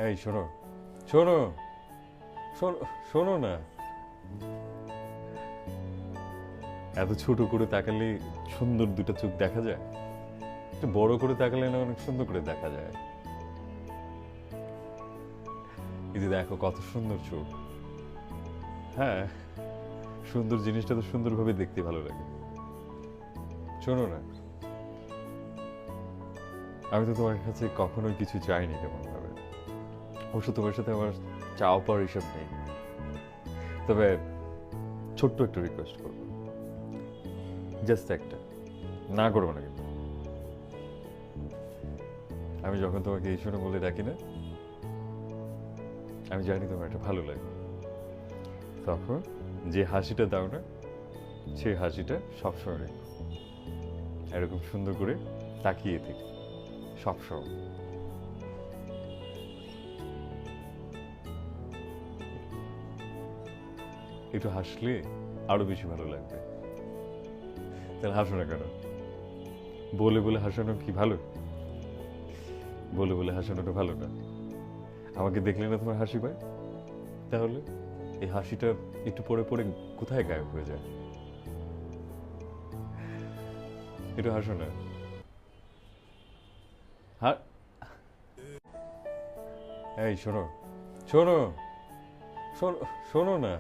এই শোনো, শোনো, শোনো, শোনো না। এত ছোট করে তাকালে সুন্দর দুটো চোখ দেখা যায়, একটু বড় করে তাকালে না অনেক সুন্দর করে দেখা যায়। এই যে দেখো কত সুন্দর চোখ। হ্যাঁ, সুন্দর জিনিসটা তো সুন্দরভাবে দেখতে ভালো লাগে। শোনো না, আমি তো তোমার কাছে কখনোই কিছু চাইনি তেমন ভাবে। অবশ্য তোমার সাথে আমার চাওয়া পাওয়ার হিসাব নেই। তবে ছোট্ট একটা রিকোয়েস্ট করবো, জাস্ট একটা। না করবো না কিন্তু। আমি যখন তোমাকে এই শোনো বলে ডাকি না, আমি জানি তোমার একটা ভালো লাগে। তখন যে হাসিটা দাও না, সেই হাসিটা সবসময় রেখো। এরকম সুন্দর করে তাকিয়ে থেকে সবসময়। একটু হাসলে আরো বেশি ভালো লাগবে। তাহলে হাসো না কেন? বলে বলে হাসানো কি ভালো? বলে বলে হাসানোটা ভালো না। আমাকে দেখলে না তোমার হাসি পায়? তাহলে এই হাসিটা একটু পরে পরে কোথায় গায়েব হয়ে যায়? একটু হাসো না। হা এই শোনো, শোনো, শোনো, শোনো না।